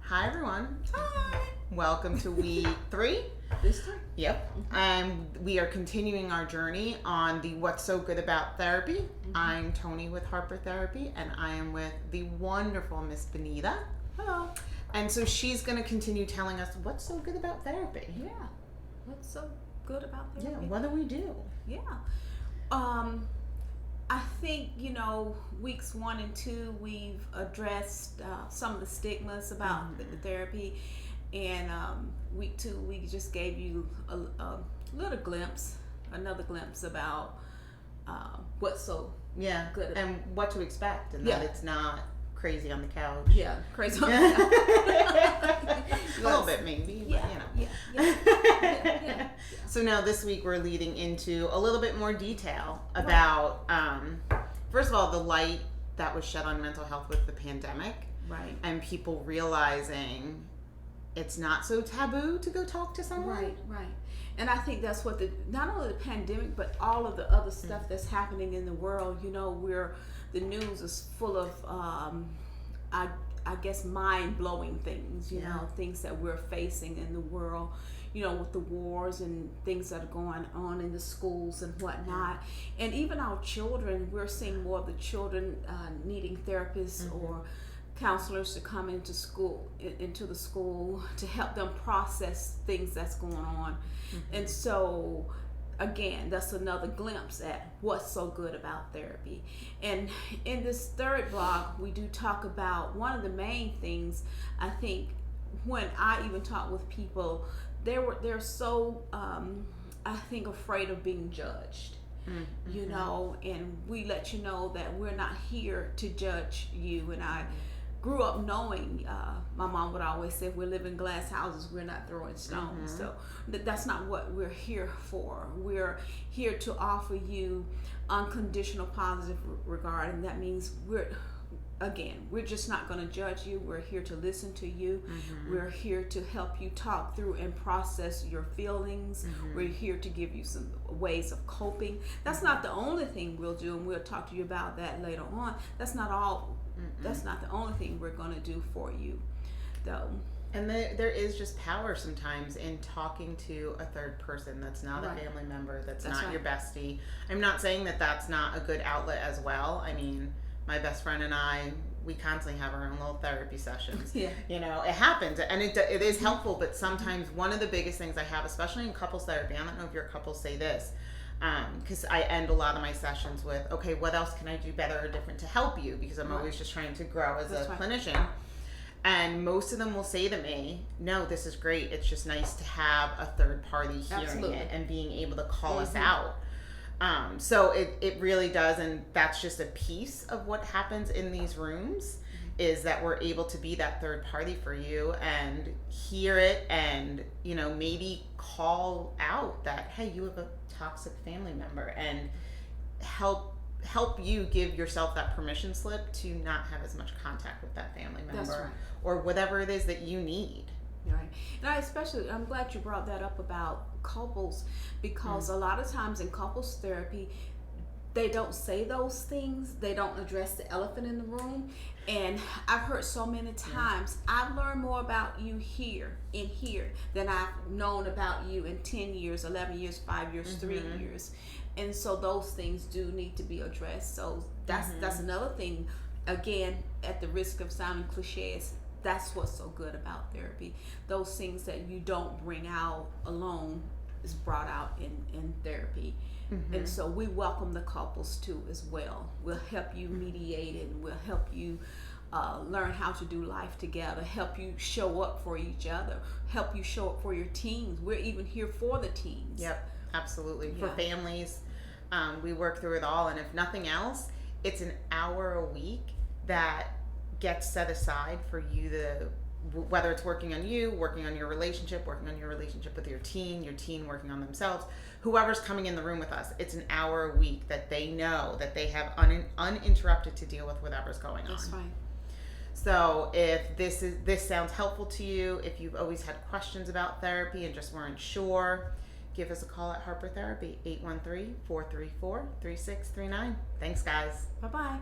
Hi everyone. Hi. Welcome to week 3. This time? Yep. We are continuing our journey on the What's So Good About Therapy. I'm Tony with Harper Therapy, and I am with the wonderful Miss Benita. Hello. And so she's going to continue telling us what's so good about therapy. Yeah. What's so good about Yeah, therapy? what do we do? Yeah. I think, weeks 1 and 2, we've addressed some of the stigmas about the therapy. And week 2, we just gave you a little glimpse, another glimpse about what's so Yeah, good about and what to expect, and Yeah. that it's not crazy on the couch. Yeah, crazy. A little bit maybe, Yeah, but yeah. So now this week we're leading into a little bit more detail about, first of all, the light that was shed on mental health with the pandemic, Right. and people realizing it's not so taboo to go talk to someone. Right. And I think that's what not only the pandemic, but all of the other stuff that's happening in the world. The news is full of, I guess, mind-blowing things. Things that we're facing in the world. With the wars and things that are going on in the schools and whatnot. And even our children, we're seeing more of the children needing therapists or counselors to come into the school to help them process things that's going on. And so again, that's another glimpse at what's so good about therapy. And in this third blog, we do talk about one of the main things. I think when I even talk with people, they're so I think afraid of being judged. And we let you know that we're not here to judge you. And I grew up knowing, my mom would always say, if we live in glass houses, we're not throwing stones. So that's not what we're here for. We're here to offer you unconditional positive regard, and that means we're just not going to judge you. We're here to listen to you. We're here to help you talk through and process your feelings. We're here to give you some ways of coping. That's not the only thing we'll do, and we'll talk to you about that later on. That's not all. That's not the only thing we're going to do for you, though. And there is just power sometimes in talking to a third person that's not a family member, that's not your bestie. I'm not saying that that's not a good outlet as well. I mean, my best friend and I, we constantly have our own little therapy sessions. It happens, and it is helpful, but sometimes one of the biggest things I have, especially in couples therapy, I don't know if your couples say this, because I end a lot of my sessions with, okay, what else can I do better or different to help you? Because I'm always just trying to grow as a clinician. And most of them will say to me, no, this is great. It's just nice to have a third party hearing it and being able to call us out. So it really does, and that's just a piece of what happens in these rooms, is that we're able to be that third party for you and hear it, and maybe call out that, hey, you have a toxic family member, and help you give yourself that permission slip to not have as much contact with that family member or whatever it is that you need. Right. And I'm glad you brought that up about couples, because a lot of times in couples therapy, they don't say those things. They don't address the elephant in the room. And I've heard so many times, I've learned more about you here than I've known about you in 10 years, 11 years, 5 years, 3 years. And so those things do need to be addressed. So that's another thing, again, at the risk of sounding cliches. That's what's so good about therapy. Those things that you don't bring out alone is brought out in therapy. And so we welcome the couples too as well. We'll help you mediate it, and we'll help you learn how to do life together, help you show up for each other, help you show up for your teens. We're even here for the teens. Yep, absolutely. For families, we work through it all. And if nothing else, it's an hour a week that gets set aside for you to, whether it's working on you, working on your relationship with your teen working on themselves, whoever's coming in the room with us, it's an hour a week that they know that they have uninterrupted to deal with whatever's going on. That's right. So if this sounds helpful to you, if you've always had questions about therapy and just weren't sure, give us a call at Harper Therapy, 813-434-3639. Thanks, guys. Bye-bye.